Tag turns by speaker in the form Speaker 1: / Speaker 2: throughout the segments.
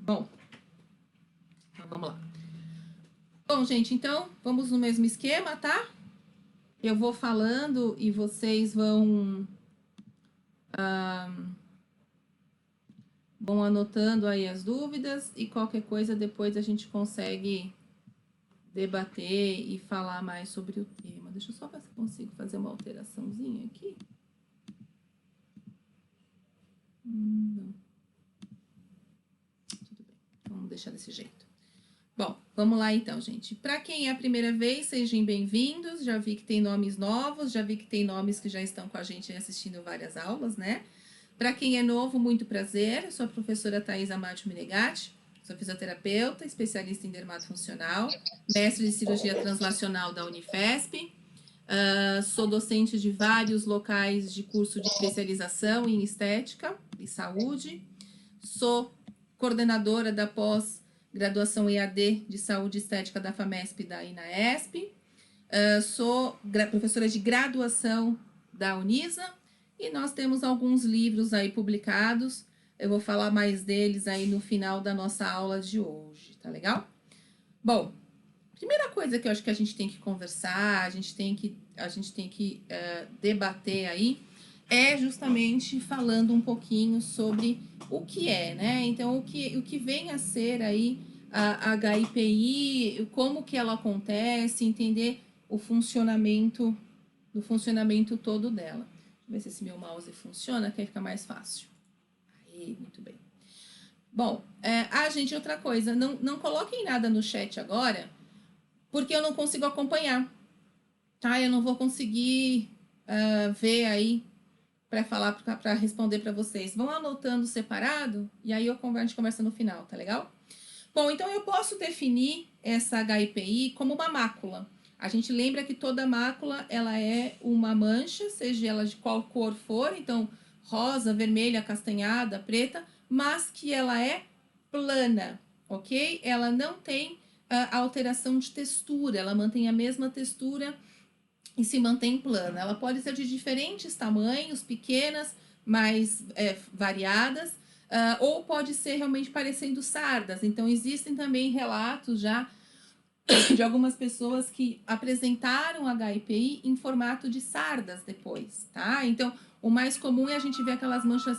Speaker 1: Bom, então vamos lá. Bom, gente, então vamos no mesmo esquema, tá? Eu vou falando e vocês vão anotando aí as dúvidas e qualquer coisa depois a gente consegue debater e falar mais sobre o tema. Deixa eu só ver se eu consigo fazer uma alteraçãozinha aqui. Não. Tudo bem, vamos deixar desse jeito. Bom, vamos lá então, gente. Para quem é a primeira vez, sejam bem-vindos. Já vi que tem nomes novos, já vi que tem nomes que já estão com a gente assistindo várias aulas, né? Para quem é novo, muito prazer. Eu sou a professora Thais Amadio Menegatti, sou fisioterapeuta, especialista em dermatofuncional, mestre de cirurgia translacional da Unifesp. Sou docente de vários locais de curso de especialização em estética e saúde. Sou coordenadora da pós-graduação EAD de Saúde e Estética da FAMESP e da INAESP. Sou professora de graduação da Unisa e nós temos alguns livros aí publicados. Eu vou falar mais deles aí no final da nossa aula de hoje, tá legal? Bom, primeira coisa que eu acho que a gente tem que conversar, a gente tem que debater aí, é justamente falando um pouquinho sobre o que é, né? Então, o que vem a ser aí a HIPI, como que ela acontece, entender o funcionamento todo dela. Deixa eu ver se esse meu mouse funciona, que aí fica mais fácil. Aí, muito bem. Bom, gente, outra coisa, não coloquem nada no chat agora, porque eu não consigo acompanhar, tá? Eu não vou conseguir ver aí para falar, para responder para vocês. Vão anotando separado e aí a gente conversa no final, tá legal? Bom, então eu posso definir essa HIPI como uma mácula. A gente lembra que toda mácula, ela é uma mancha, seja ela de qual cor for, então rosa, vermelha, castanhada, preta, mas que ela é plana, ok? Ela não tem alteração de textura, ela mantém a mesma textura e se mantém plana. Ela pode ser de diferentes tamanhos, pequenas, mais variadas, ou pode ser realmente parecendo sardas. Então, existem também relatos já de algumas pessoas que apresentaram HIPI em formato de sardas depois, tá? Então, o mais comum é a gente ver aquelas manchas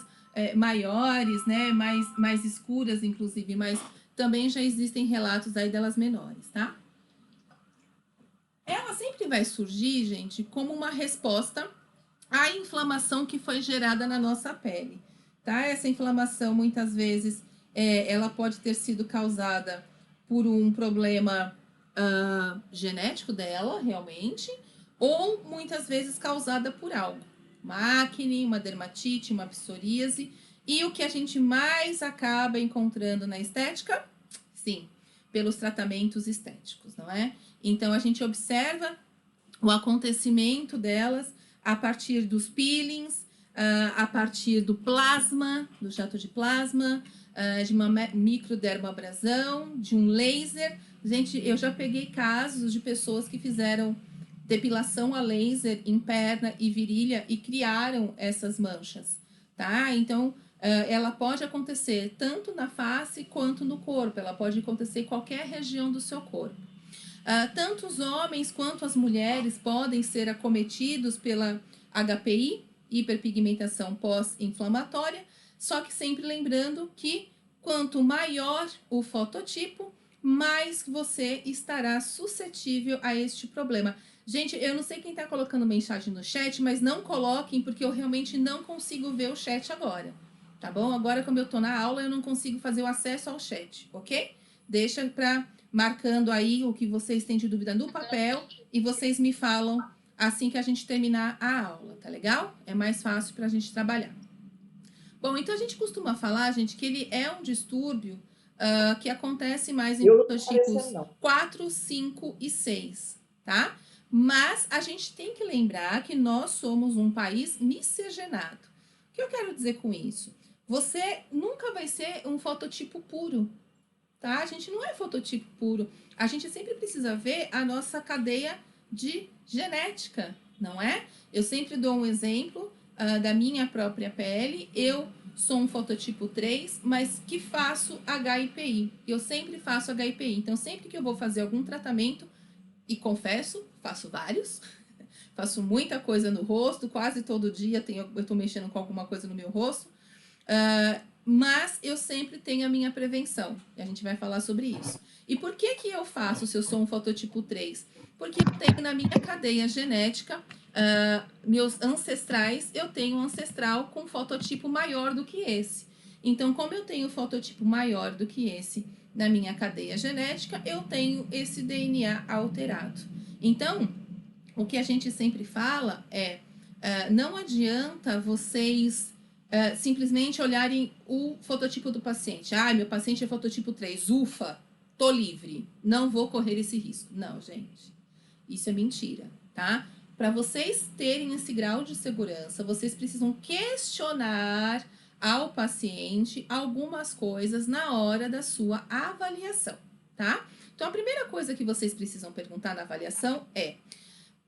Speaker 1: maiores, né? Mais escuras, inclusive, mas também já existem relatos aí delas menores, tá? Ela sempre vai surgir, gente, como uma resposta à inflamação que foi gerada na nossa pele, tá? Essa inflamação, muitas vezes, ela pode ter sido causada por um problema genético dela, realmente, ou muitas vezes causada por algo. Uma acne, uma dermatite, uma psoríase. E o que a gente mais acaba encontrando na estética? Sim, pelos tratamentos estéticos, não é? Então, a gente observa o acontecimento delas a partir dos peelings, a partir do plasma, do jato de plasma, de uma microdermabrasão, de um laser. Gente, eu já peguei casos de pessoas que fizeram depilação a laser em perna e virilha e criaram essas manchas, tá? Então, ela pode acontecer tanto na face quanto no corpo, ela pode acontecer em qualquer região do seu corpo. Tanto os homens quanto as mulheres podem ser acometidos pela HPI, hiperpigmentação pós-inflamatória, só que sempre lembrando que quanto maior o fototipo, mais você estará suscetível a este problema. Gente, eu não sei quem está colocando mensagem no chat, mas não coloquem, porque eu realmente não consigo ver o chat agora, tá bom? Agora, como eu estou na aula, eu não consigo fazer o acesso ao chat, ok? Deixa para marcando aí o que vocês têm de dúvida no papel e vocês me falam assim que a gente terminar a aula, tá legal? É mais fácil para a gente trabalhar. Bom, então a gente costuma falar, gente, que ele é um distúrbio que acontece mais em fototipos 4, 5 e 6, tá? Mas a gente tem que lembrar que nós somos um país miscigenado. O que eu quero dizer com isso? Você nunca vai ser um fototipo puro, tá? A gente não é fototipo puro. A gente sempre precisa ver a nossa cadeia de genética, não é? Eu sempre dou um exemplo da minha própria pele. Eu sou um fototipo 3, mas que faço HIPI. Eu sempre faço HIPI. Então, sempre que eu vou fazer algum tratamento, e confesso, faço vários, faço muita coisa no rosto, quase todo dia eu tô mexendo com alguma coisa no meu rosto, mas eu sempre tenho a minha prevenção, e a gente vai falar sobre isso. E por que que eu faço se eu sou um fototipo 3? Porque eu tenho na minha cadeia genética, meus ancestrais, eu tenho um ancestral com fototipo maior do que esse. Então, como eu tenho fototipo maior do que esse na minha cadeia genética, eu tenho esse DNA alterado. Então, o que a gente sempre fala é, não adianta vocês simplesmente olharem o fototipo do paciente. Ah, meu paciente é fototipo 3, ufa, tô livre, não vou correr esse risco. Não, gente, isso é mentira, tá? Para vocês terem esse grau de segurança, vocês precisam questionar ao paciente algumas coisas na hora da sua avaliação, tá? Então, a primeira coisa que vocês precisam perguntar na avaliação é: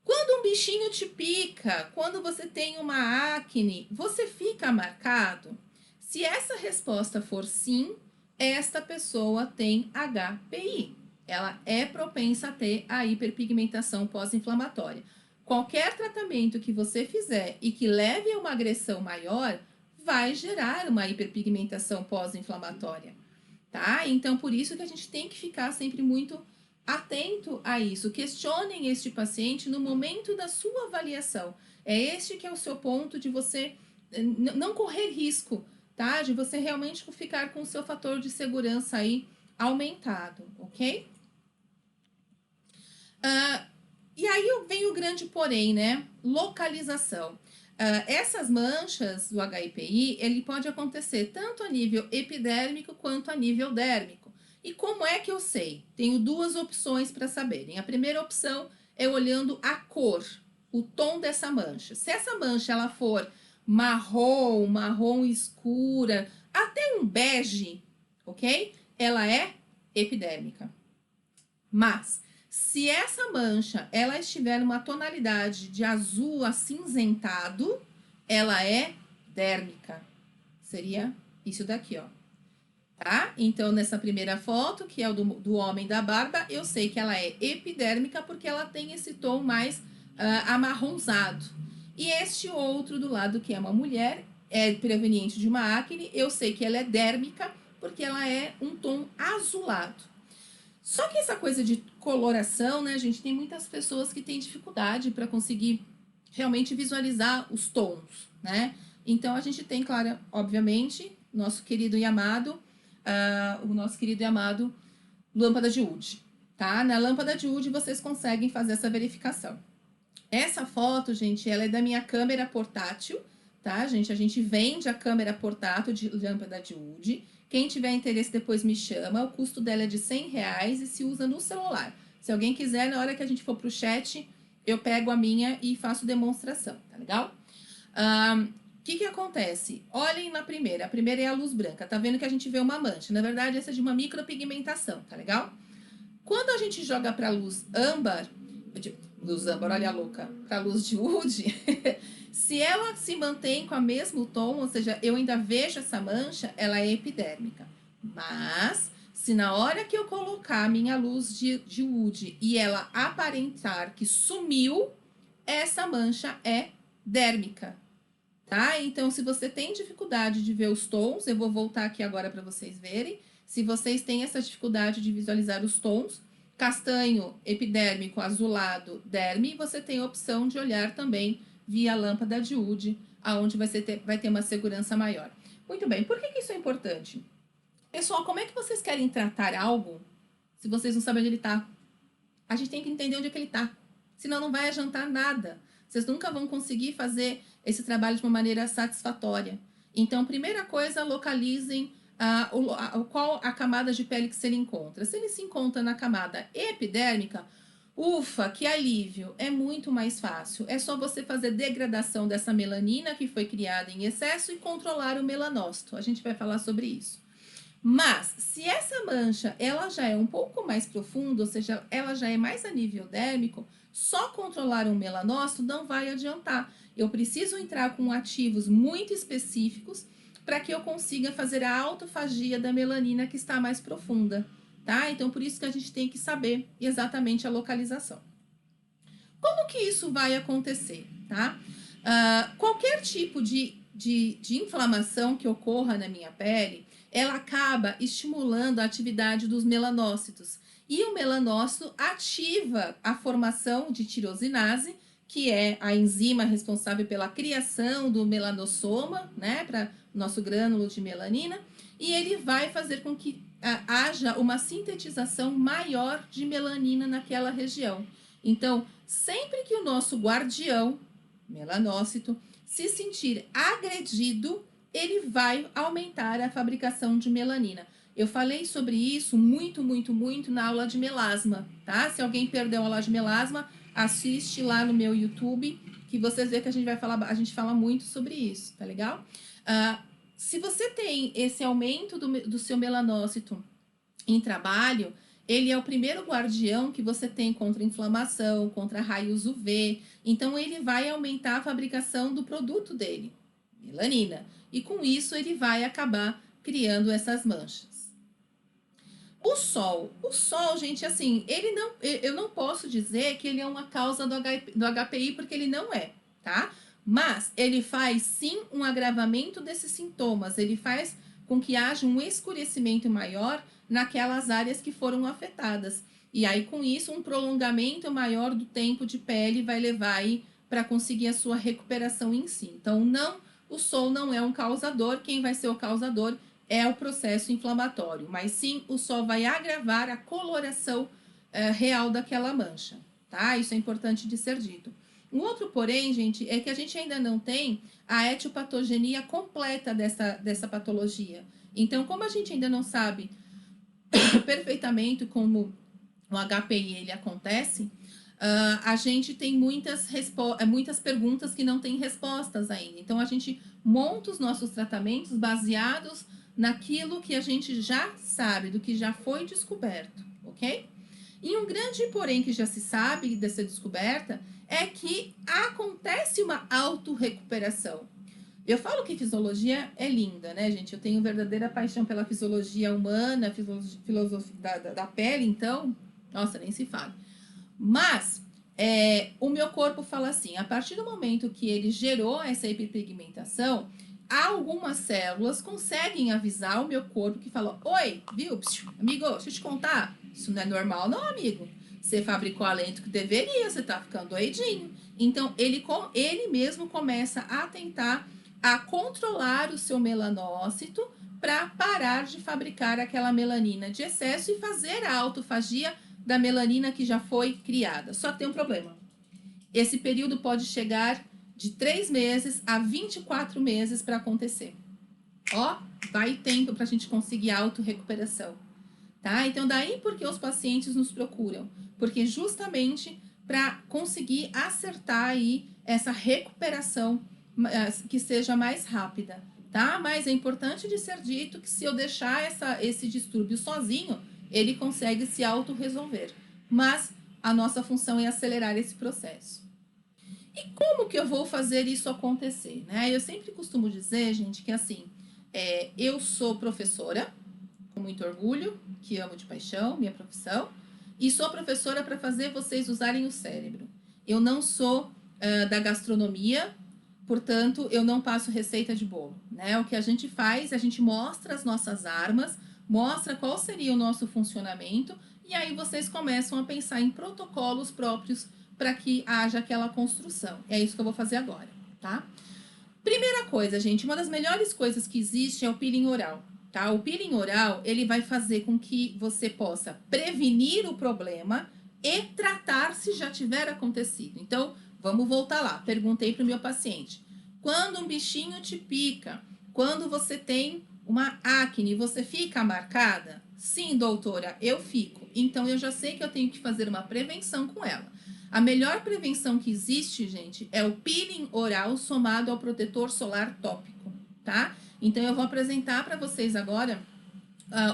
Speaker 1: quando um bichinho te pica, quando você tem uma acne, você fica marcado? Se essa resposta for sim, esta pessoa tem HPI. Ela é propensa a ter a hiperpigmentação pós-inflamatória. Qualquer tratamento que você fizer e que leve a uma agressão maior, vai gerar uma hiperpigmentação pós-inflamatória, tá? Então, por isso que a gente tem que ficar sempre muito atento a isso. Questionem este paciente no momento da sua avaliação. É este que é o seu ponto de você não correr risco, tá? De você realmente ficar com o seu fator de segurança aí aumentado, ok? E aí vem o grande porém, né? Localização. Essas manchas do HIPI, ele pode acontecer tanto a nível epidérmico quanto a nível dérmico. E como é que eu sei? Tenho duas opções para saberem. A primeira opção é olhando a cor, o tom dessa mancha. Se essa mancha ela for marrom, marrom escura, até um bege, ok? Ela é epidérmica. Mas se essa mancha ela estiver numa tonalidade de azul acinzentado, ela é dérmica. Seria isso daqui, ó. Tá? Então, nessa primeira foto, que é o do homem da barba, eu sei que ela é epidérmica porque ela tem esse tom mais amarronzado. E este outro do lado, que é uma mulher, é proveniente de uma acne, eu sei que ela é dérmica porque ela é um tom azulado. Só que essa coisa de coloração, né, gente, tem muitas pessoas que têm dificuldade para conseguir realmente visualizar os tons, né? Então, a gente tem, claro, obviamente, nosso querido e amado, o nosso querido e amado lâmpada de Wood, tá? Na lâmpada de Wood vocês conseguem fazer essa verificação. Essa foto, gente, ela é da minha câmera portátil, tá, gente? A gente vende a câmera portátil de lâmpada de Wood. Quem tiver interesse depois me chama, o custo dela é de R$100 e se usa no celular. Se alguém quiser, na hora que a gente for pro chat, eu pego a minha e faço demonstração, tá legal? O que acontece? Olhem na primeira. A primeira é a luz branca. Tá vendo que a gente vê uma mancha? Na verdade, essa é de uma micropigmentação, tá legal? Quando a gente joga pra luz âmbar, olha a louca, pra luz de Wood, se ela se mantém com o mesmo tom, ou seja, eu ainda vejo essa mancha, ela é epidérmica. Mas, se na hora que eu colocar a minha luz de Wood e ela aparentar que sumiu, essa mancha é dérmica, tá? Então, se você tem dificuldade de ver os tons, eu vou voltar aqui agora para vocês verem. Se vocês têm essa dificuldade de visualizar os tons, castanho, epidérmico, azulado, derme, você tem a opção de olhar também via lâmpada de Wood, aonde vai ter uma segurança maior. Muito bem, por que isso é importante? Pessoal, como é que vocês querem tratar algo se vocês não sabem onde ele está? A gente tem que entender onde é que ele está, senão não vai adiantar nada. Vocês nunca vão conseguir fazer esse trabalho de uma maneira satisfatória. Então, primeira coisa, localizem qual a camada de pele que se ele encontra. Se ele se encontra na camada epidérmica, ufa, que alívio, é muito mais fácil. É só você fazer degradação dessa melanina que foi criada em excesso e controlar o melanócito. A gente vai falar sobre isso. Mas, se essa mancha ela já é um pouco mais profunda, ou seja, ela já é mais a nível dérmico, só controlar um melanócito não vai adiantar. Eu preciso entrar com ativos muito específicos para que eu consiga fazer a autofagia da melanina que está mais profunda, tá? Então, por isso que a gente tem que saber exatamente a localização. Como que isso vai acontecer, tá? Qualquer tipo de inflamação que ocorra na minha pele, ela acaba estimulando a atividade dos melanócitos. E o melanócito ativa a formação de tirosinase, que é a enzima responsável pela criação do melanossoma, né, para o nosso grânulo de melanina, e ele vai fazer com que haja uma sintetização maior de melanina naquela região. Então, sempre que o nosso guardião, melanócito, se sentir agredido, ele vai aumentar a fabricação de melanina. Eu falei sobre isso muito na aula de melasma, tá? Se alguém perdeu a aula de melasma, assiste lá no meu YouTube, que vocês vê que a gente fala muito sobre isso, tá legal? Se você tem esse aumento do seu melanócito em trabalho, ele é o primeiro guardião que você tem contra inflamação, contra raios UV. Então, ele vai aumentar a fabricação do produto dele, melanina. E com isso, ele vai acabar criando essas manchas. O sol, gente, assim, eu não posso dizer que ele é uma causa do HPI, porque ele não é, tá? Mas ele faz sim um agravamento desses sintomas, ele faz com que haja um escurecimento maior naquelas áreas que foram afetadas. E aí, com isso, um prolongamento maior do tempo de pele vai levar aí para conseguir a sua recuperação em si. Então, o sol não é um causador, quem vai ser o causador é o processo inflamatório, mas sim o sol vai agravar a coloração real daquela mancha, tá? Isso é importante de ser dito. Um outro porém, gente, é que a gente ainda não tem a etiopatogenia completa dessa patologia. Então, como a gente ainda não sabe perfeitamente como o HPI ele acontece, a gente tem muitas perguntas que não têm respostas ainda. Então, a gente monta os nossos tratamentos baseados naquilo que a gente já sabe, do que já foi descoberto, ok? E um grande porém que já se sabe dessa descoberta é que acontece uma autorrecuperação. Eu falo que fisiologia é linda, né, gente? Eu tenho verdadeira paixão pela fisiologia humana, filosofia da pele, então, nossa, nem se fala. Mas o meu corpo fala assim, a partir do momento que ele gerou essa hiperpigmentação, algumas células conseguem avisar o meu corpo que fala, oi, viu, amigo, deixa eu te contar, isso não é normal não, amigo. Você fabricou além do que deveria, você tá ficando doidinho. Então, ele mesmo começa a tentar a controlar o seu melanócito para parar de fabricar aquela melanina de excesso e fazer a autofagia da melanina que já foi criada. Só tem um problema. Esse período pode chegar de 3 meses a 24 meses para acontecer. Ó, vai tempo para a gente conseguir autorrecuperação, tá? Então, daí porque os pacientes nos procuram. Porque justamente para conseguir acertar aí essa recuperação que seja mais rápida, tá? Mas é importante de ser dito que se eu deixar esse distúrbio sozinho, ele consegue se autorresolver. Mas a nossa função é acelerar esse processo. E como que eu vou fazer isso acontecer, né? Eu sempre costumo dizer, gente, que assim, eu sou professora, com muito orgulho, que amo de paixão, minha profissão, e sou professora para fazer vocês usarem o cérebro. Eu não sou da gastronomia, portanto, eu não passo receita de bolo, né? O que a gente faz, a gente mostra as nossas armas, mostra qual seria o nosso funcionamento, e aí vocês começam a pensar em protocolos próprios para que haja aquela construção. É isso que eu vou fazer agora, tá? Primeira coisa, gente, uma das melhores coisas que existe é o peeling oral, tá? O peeling oral, ele vai fazer com que você possa prevenir o problema e tratar se já tiver acontecido. Então, vamos voltar lá. Perguntei para o meu paciente, quando um bichinho te pica, quando você tem uma acne, você fica marcada? Sim, doutora, eu fico. Então, eu já sei que eu tenho que fazer uma prevenção com ela. A melhor prevenção que existe, gente, é o peeling oral somado ao protetor solar tópico, tá? Então, eu vou apresentar para vocês agora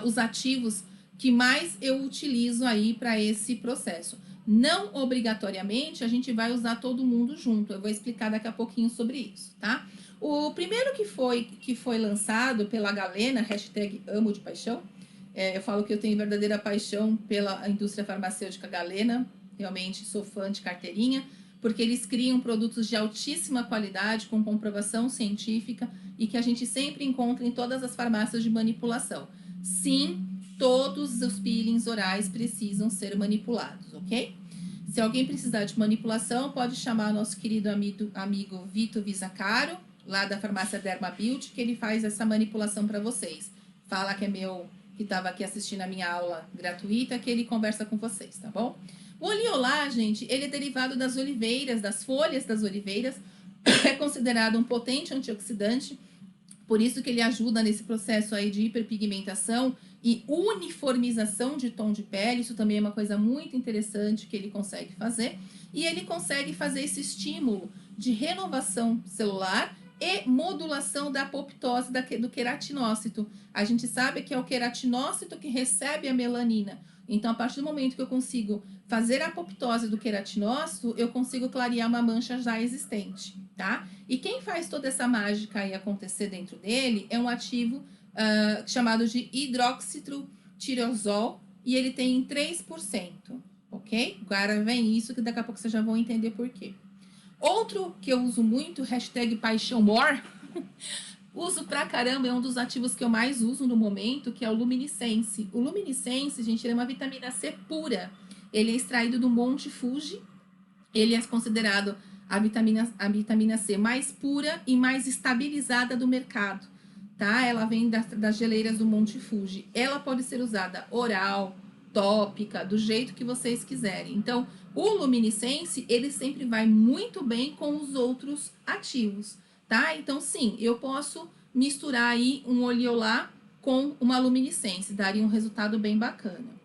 Speaker 1: os ativos que mais eu utilizo aí para esse processo. Não obrigatoriamente a gente vai usar todo mundo junto. Eu vou explicar daqui a pouquinho sobre isso, tá? O primeiro que foi lançado pela Galena, hashtag amo de paixão, eu falo que eu tenho verdadeira paixão pela indústria farmacêutica Galena, realmente sou fã de carteirinha, porque eles criam produtos de altíssima qualidade, com comprovação científica, e que a gente sempre encontra em todas as farmácias de manipulação. Sim, todos os peelings orais precisam ser manipulados, ok? Se alguém precisar de manipulação, pode chamar nosso querido amigo Vitor Visacaro, lá da farmácia Derma Beauty, que ele faz essa manipulação para vocês. Fala que é meu, que estava aqui assistindo a minha aula gratuita, que ele conversa com vocês, tá bom? O Oliolá, gente, ele é derivado das oliveiras, das folhas das oliveiras, é considerado um potente antioxidante, por isso que ele ajuda nesse processo aí de hiperpigmentação e uniformização de tom de pele. Isso também é uma coisa muito interessante que ele consegue fazer. E ele consegue fazer esse estímulo de renovação celular e modulação da apoptose do queratinócito. A gente sabe que é o queratinócito que recebe a melanina. Então, a partir do momento que eu consigo fazer a apoptose do queratinócito, eu consigo clarear uma mancha já existente, tá? E quem faz toda essa mágica aí acontecer dentro dele é um ativo chamado de hidroxitirosol, e ele tem 3%, ok? Agora vem isso que daqui a pouco vocês já vão entender por quê. Outro que eu uso muito, hashtag paixãomor, uso pra caramba, é um dos ativos que eu mais uso no momento, que é o Luminescence. O Luminescence, gente, ele é uma vitamina C pura. Ele é extraído do Monte Fuji. Ele é considerado a vitamina C mais pura e mais estabilizada do mercado, tá? Ela vem das geleiras do Monte Fuji. Ela pode ser usada oral, tópica, do jeito que vocês quiserem. Então, o Luminescence, ele sempre vai muito bem com os outros ativos, tá? Então, sim, eu posso misturar aí um Oliolá com uma Luminescence, daria um resultado bem bacana.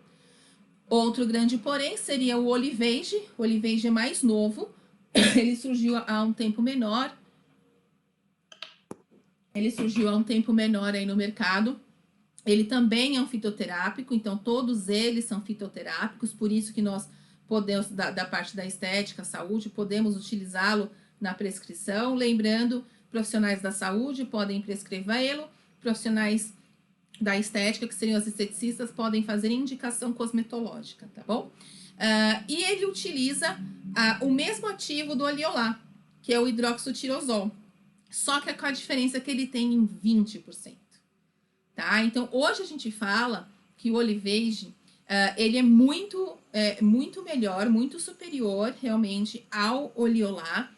Speaker 1: Outro grande porém seria o Olivage. O Olivage é mais novo, ele surgiu há um tempo menor. Ele surgiu há um tempo menor aí no mercado. Ele também é um fitoterápico, então todos eles são fitoterápicos, por isso que nós podemos, da parte da estética, saúde, podemos utilizá-lo na prescrição. Lembrando, profissionais da saúde podem prescrevê-lo, profissionais da estética, que seriam os esteticistas, podem fazer indicação cosmetológica, tá bom? E ele utiliza o mesmo ativo do Oliolá, que é o hidroxitirosol, só que com a diferença que ele tem em 20%. Tá? Então, hoje a gente fala que o Olivage, ele é muito melhor, muito superior, realmente, ao Oliolá.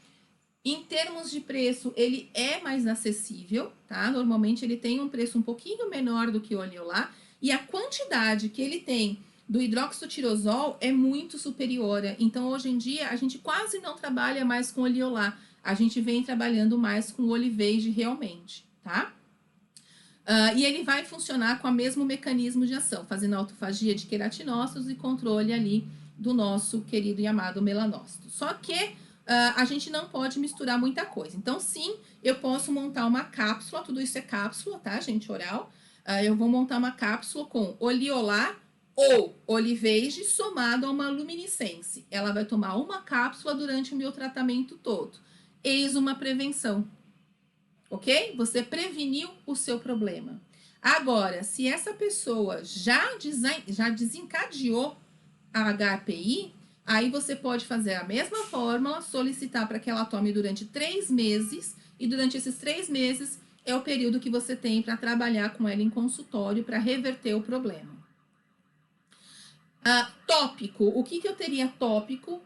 Speaker 1: Em termos de preço, ele é mais acessível, tá? Normalmente, ele tem um preço um pouquinho menor do que o Oliolá, e a quantidade que ele tem do hidroxitirosol é muito superior. Então, hoje em dia, a gente quase não trabalha mais com Oliolá. A gente vem trabalhando mais com o Olivage realmente, tá? E ele vai funcionar com o mesmo mecanismo de ação, fazendo autofagia de queratinócitos e controle ali do nosso querido e amado melanócito. Só que a gente não pode misturar muita coisa. Então, sim, eu posso montar uma cápsula, tudo isso é cápsula, tá, gente, oral. Eu vou montar uma cápsula com Oliolá ou Olivage somado a uma Luminescence. Ela vai tomar uma cápsula durante o meu tratamento todo. Eis uma prevenção. Ok? Você preveniu o seu problema. Agora, se essa pessoa já desencadeou a HPI, aí você pode fazer a mesma fórmula, solicitar para que ela tome durante 3 meses, e durante esses 3 meses é o período que você tem para trabalhar com ela em consultório para reverter o problema. Tópico. O que eu teria tópico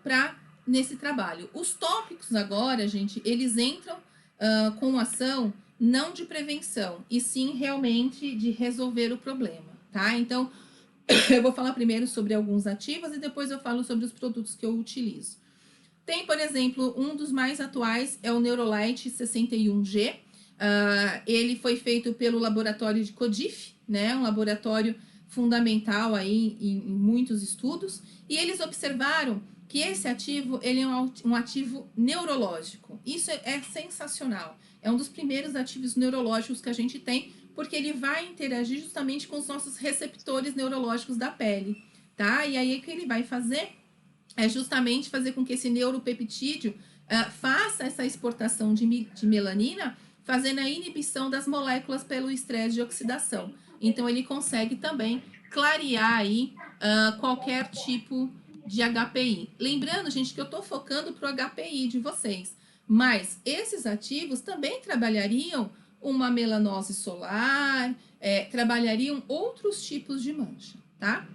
Speaker 1: nesse trabalho? Os tópicos agora, gente, eles entram com ação não de prevenção, e sim realmente de resolver o problema, tá? Então, eu vou falar primeiro sobre alguns ativos e depois eu falo sobre os produtos que eu utilizo. Tem, por exemplo, um dos mais atuais é o Neurolite 61G. Ele foi feito pelo laboratório de Codif, né? Um laboratório fundamental aí em muitos estudos, e eles observaram que esse ativo, ele é um ativo neurológico. Isso é sensacional. É um dos primeiros ativos neurológicos que a gente tem, porque ele vai interagir justamente com os nossos receptores neurológicos da pele, tá? E aí o que ele vai fazer? é justamente fazer com que esse neuropeptídeo faça essa exportação de melanina, fazendo a inibição das moléculas pelo estresse de oxidação. Então, ele consegue também clarear aí qualquer tipo de HPI. Lembrando, gente, que eu estou focando para o HPI de vocês, mas esses ativos também trabalhariam uma melanose solar, trabalhariam outros tipos de mancha, tá?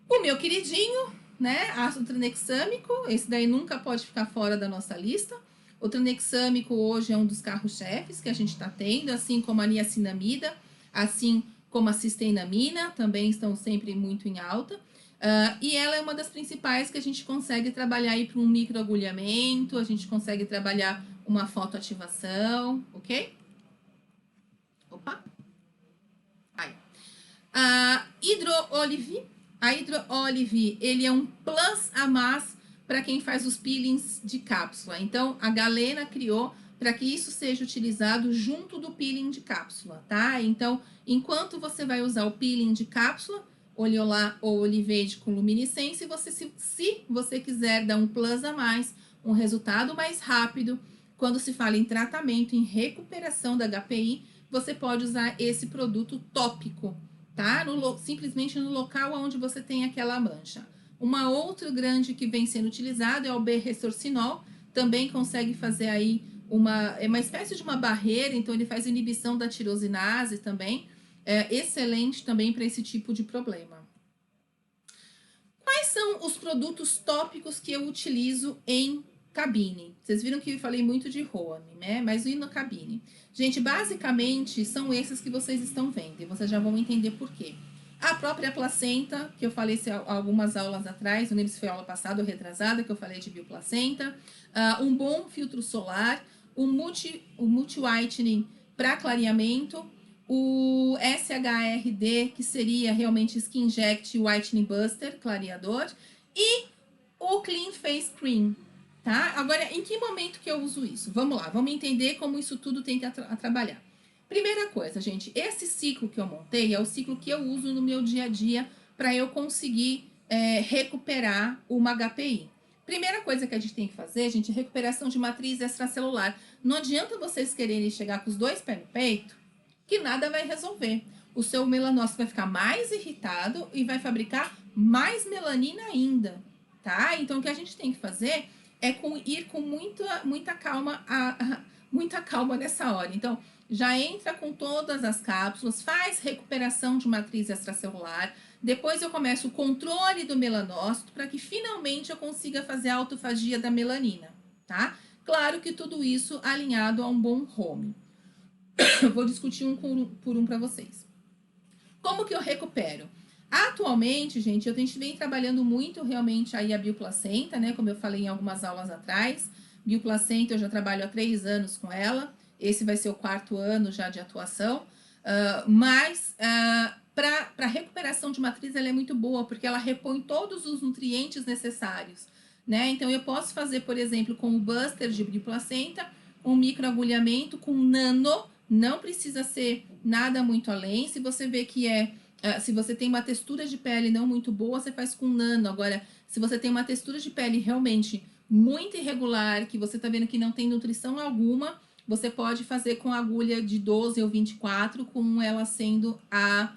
Speaker 1: O meu queridinho, né, ácido tranexâmico, esse daí nunca pode ficar fora da nossa lista. O tranexâmico hoje é um dos carros-chefes que a gente está tendo, assim como a niacinamida, assim como a cisteínamina, também estão sempre muito em alta. E ela é uma das principais que a gente consegue trabalhar aí para um microagulhamento, a gente consegue trabalhar uma fotoativação, ok? Opa! Aí. A hidroolive, ele é um plus a mais para quem faz os peelings de cápsula. Então, a Galena criou para que isso seja utilizado junto do peeling de cápsula, tá? Então, enquanto você vai usar o peeling de cápsula, oleolar ou oliveide com luminescência, se você quiser dar um plus a mais, um resultado mais rápido, quando se fala em tratamento, em recuperação da HPI, você pode usar esse produto tópico, tá? Simplesmente no local onde você tem aquela mancha. Uma outra grande que vem sendo utilizada é o B-restorcinol, também consegue fazer aí uma espécie de uma barreira, então ele faz inibição da tirosinase também, excelente também para esse tipo de problema. Quais são os produtos tópicos que eu utilizo em cabine? Vocês viram que eu falei muito de ROAM, né? Mas e na cabine? Gente, basicamente são esses que vocês estão vendo e vocês já vão entender por quê. A própria placenta, que eu falei algumas aulas atrás, não lembro se foi aula passada ou retrasada, que eu falei de bioplacenta, um bom filtro solar, o multi-whitening para clareamento, o SHRD, que seria realmente Skin Inject Whitening Buster, clareador, e o Clean Face Cream, tá? Agora, em que momento que eu uso isso? Vamos lá, vamos entender como isso tudo tem que trabalhar. Primeira coisa, gente, esse ciclo que eu montei é o ciclo que eu uso no meu dia a dia para eu conseguir recuperar uma HPI. Primeira coisa que a gente tem que fazer, gente, é recuperação de matriz extracelular. Não adianta vocês quererem chegar com os dois pés no peito, que nada vai resolver. O seu melanócito vai ficar mais irritado e vai fabricar mais melanina ainda, tá? Então, o que a gente tem que fazer é ir com muita calma, muita calma nessa hora. Então, já entra com todas as cápsulas, faz recuperação de matriz extracelular, depois eu começo o controle do melanócito para que finalmente eu consiga fazer a autofagia da melanina, tá? Claro que tudo isso alinhado a um bom home. Eu vou discutir um por um para vocês. Como que eu recupero? Atualmente, gente, a gente vem trabalhando muito realmente aí a bioplacenta, né? Como eu falei em algumas aulas atrás. Bioplacenta, eu já trabalho há 3 anos com ela. Esse vai ser o 4º ano já de atuação. Mas para recuperação de matriz, ela é muito boa, porque ela repõe todos os nutrientes necessários, né? Então, eu posso fazer, por exemplo, com o Buster de bioplacenta, um microagulhamento com nano. Não precisa ser nada muito além. Se você vê que se você tem uma textura de pele não muito boa, você faz com nano. Agora, se você tem uma textura de pele realmente muito irregular, que você tá vendo que não tem nutrição alguma, você pode fazer com agulha de 12 ou 24, com ela sendo a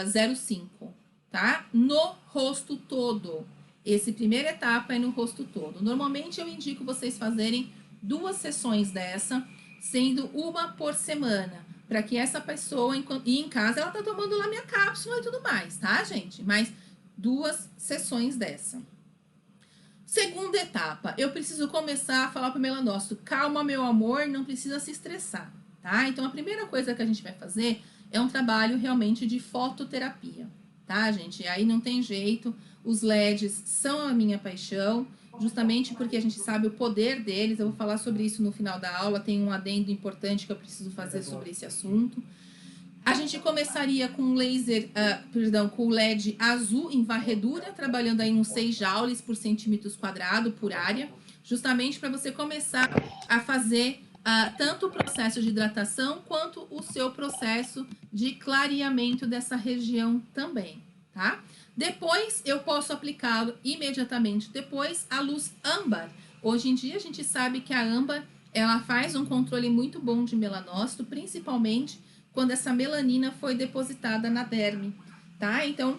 Speaker 1: 0,5, tá? No rosto todo. Essa primeira etapa é no rosto todo. Normalmente eu indico vocês fazerem 2 sessões dessa, sendo uma por semana, para que essa pessoa, e em casa, ela tá tomando lá minha cápsula e tudo mais, tá, gente? Mas 2 sessões dessa. Segunda etapa, eu preciso começar a falar pro melanócito, calma, meu amor, não precisa se estressar, tá? Então, a primeira coisa que a gente vai fazer é um trabalho realmente de fototerapia, tá, gente? Aí não tem jeito, os LEDs são a minha paixão, justamente porque a gente sabe o poder deles. Eu vou falar sobre isso no final da aula, tem um adendo importante que eu preciso fazer sobre esse assunto. A gente começaria com laser, com LED azul em varredura, trabalhando aí uns 6 joules por centímetros quadrado por área, justamente para você começar a fazer tanto o processo de hidratação quanto o seu processo de clareamento dessa região também, tá? Depois, eu posso aplicá-lo imediatamente depois a luz âmbar. Hoje em dia, a gente sabe que a âmbar, ela faz um controle muito bom de melanócito, principalmente quando essa melanina foi depositada na derme, tá? Então,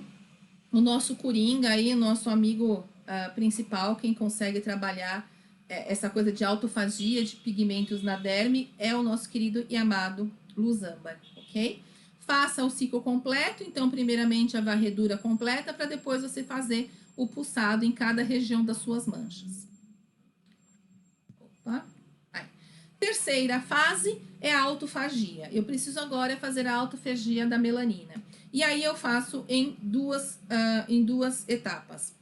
Speaker 1: o nosso coringa aí, o nosso amigo principal, quem consegue trabalhar essa coisa de autofagia de pigmentos na derme, é o nosso querido e amado luz âmbar, ok? Faça o ciclo completo, então, primeiramente a varredura completa, para depois você fazer o pulsado em cada região das suas manchas. Opa. Aí. Terceira fase é a autofagia. Eu preciso agora fazer a autofagia da melanina. E aí eu faço em duas etapas.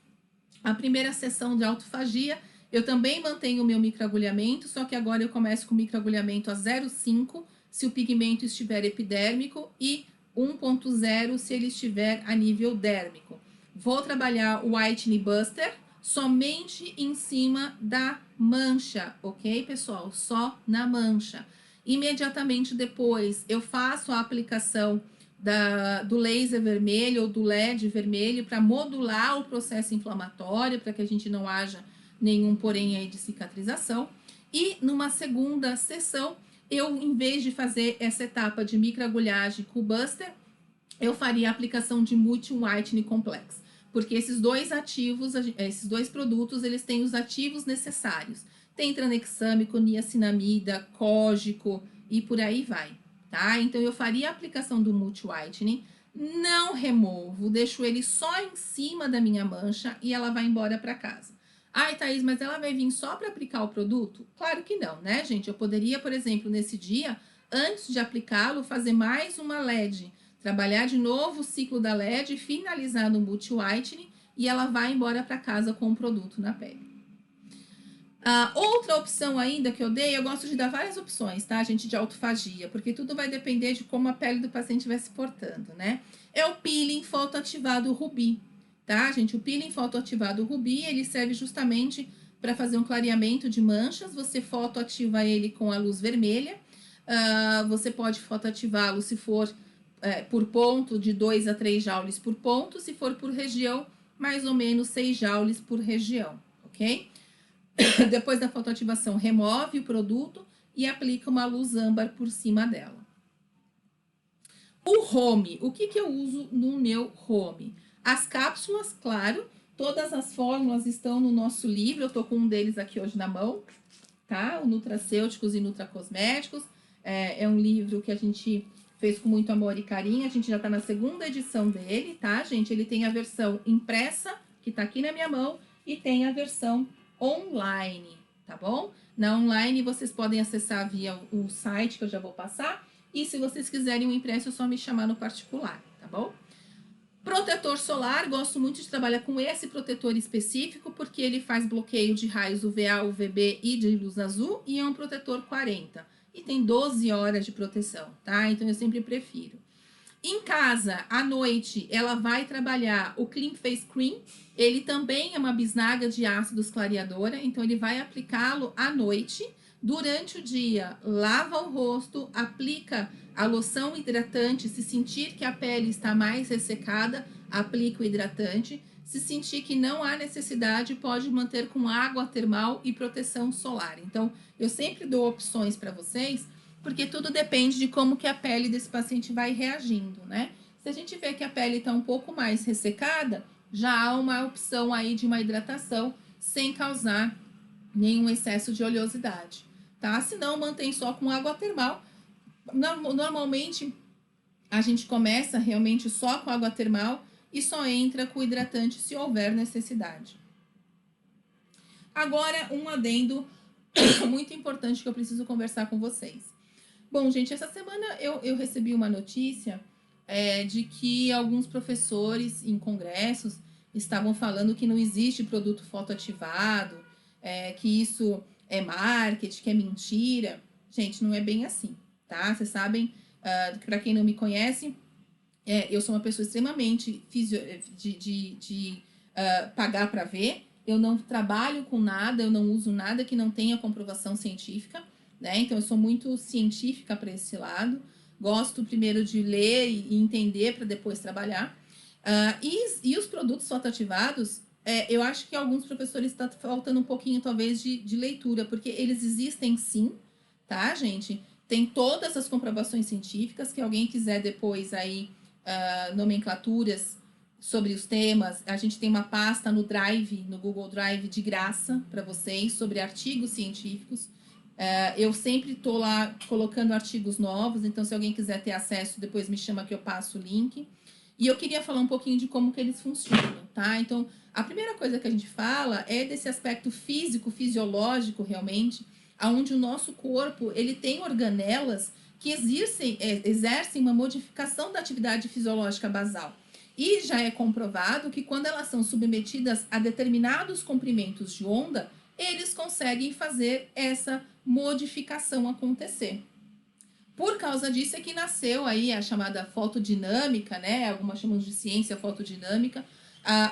Speaker 1: A primeira sessão de autofagia, eu também mantenho o meu microagulhamento, só que agora eu começo com microagulhamento a 0,5 se o pigmento estiver epidérmico e 1,0 se ele estiver a nível dérmico. Vou trabalhar o Whitening Buster somente em cima da mancha, ok, pessoal? Só na mancha. Imediatamente depois, eu faço a aplicação do laser vermelho ou do LED vermelho para modular o processo inflamatório, para que a gente não haja nenhum porém aí de cicatrização. E numa segunda sessão, eu, em vez de fazer essa etapa de microagulhagem com o Buster, eu faria a aplicação de Multi-Whitening Complex, porque esses dois ativos, esses dois produtos, eles têm os ativos necessários. Tem tranexâmico, niacinamida, cógico e por aí vai, tá? Então, eu faria a aplicação do Multi-Whitening, não removo, deixo ele só em cima da minha mancha e ela vai embora para casa. Ai, Thaís, mas ela vai vir só para aplicar o produto? Claro que não, né, gente? Eu poderia, por exemplo, nesse dia, antes de aplicá-lo, fazer mais uma LED, trabalhar de novo o ciclo da LED, finalizar no Multi-Whitening e ela vai embora para casa com o produto na pele. Outra opção ainda que eu dei, eu gosto de dar várias opções, tá, gente, de autofagia, porque tudo vai depender de como a pele do paciente vai se portando, né? É o peeling fotoativado Rubi, tá, gente? O peeling fotoativado Rubi, ele serve justamente para fazer um clareamento de manchas. Você fotoativa ele com a luz vermelha. Você pode fotoativá-lo se for por ponto, de 2 a 3 joules por ponto. Se for por região, mais ou menos 6 joules por região, ok? Depois da fotoativação, remove o produto e aplica uma luz âmbar por cima dela. O home, o que eu uso no meu home? As cápsulas, claro, todas as fórmulas estão no nosso livro, eu tô com um deles aqui hoje na mão, tá? O Nutracêuticos e Nutracosméticos, é um livro que a gente fez com muito amor e carinho, a gente já tá na segunda edição dele, tá, gente? Ele tem a versão impressa, que tá aqui na minha mão, e tem a versão online, tá bom? Na online vocês podem acessar via o site que eu já vou passar, e se vocês quiserem um impresso é só me chamar no particular, tá bom? Protetor solar, gosto muito de trabalhar com esse protetor específico, porque ele faz bloqueio de raios UVA, UVB e de luz azul, e é um protetor 40, e tem 12 horas de proteção, tá? Então eu sempre prefiro. Em casa, à noite, ela vai trabalhar o Clean Face Cream. Ele também é uma bisnaga de ácidos clareadora, então ele vai aplicá-lo à noite. Durante o dia, lava o rosto, aplica a loção hidratante. Se sentir que a pele está mais ressecada, aplica o hidratante. Se sentir que não há necessidade, pode manter com água termal e proteção solar. Então, eu sempre dou opções para vocês, porque tudo depende de como que a pele desse paciente vai reagindo, né? Se a gente vê que a pele está um pouco mais ressecada, já há uma opção aí de uma hidratação sem causar nenhum excesso de oleosidade, tá? Se não, mantém só com água termal. Normalmente, a gente começa realmente só com água termal e só entra com hidratante se houver necessidade. Agora, um adendo muito importante que eu preciso conversar com vocês. Bom, gente, essa semana eu recebi uma notícia de que alguns professores em congressos estavam falando que não existe produto fotoativado, que isso é marketing, que é mentira. Gente, não é bem assim, tá? Vocês sabem, para quem não me conhece, eu sou uma pessoa extremamente de pagar para ver. Eu não trabalho com nada, eu não uso nada que não tenha comprovação científica, né? Então, eu sou muito científica para esse lado. Gosto primeiro de ler e entender para depois trabalhar. E os produtos fotoativados, eu acho que alguns professores está faltando um pouquinho, talvez, de leitura, porque eles existem sim, tá, gente? Tem todas as comprovações científicas, que alguém quiser depois aí, nomenclaturas sobre os temas, a gente tem uma pasta no Drive, no Google Drive, de graça para vocês, sobre artigos científicos. Eu sempre estou lá colocando artigos novos, então se alguém quiser ter acesso, depois me chama que eu passo o link. E eu queria falar um pouquinho de como que eles funcionam, tá? Então, a primeira coisa que a gente fala é desse aspecto físico, fisiológico, realmente, onde o nosso corpo, ele tem organelas que exercem uma modificação da atividade fisiológica basal. E já é comprovado que quando elas são submetidas a determinados comprimentos de onda, eles conseguem fazer essa modificação acontecer. Por causa disso é que nasceu aí a chamada fotodinâmica, né? Algumas chamam de ciência fotodinâmica,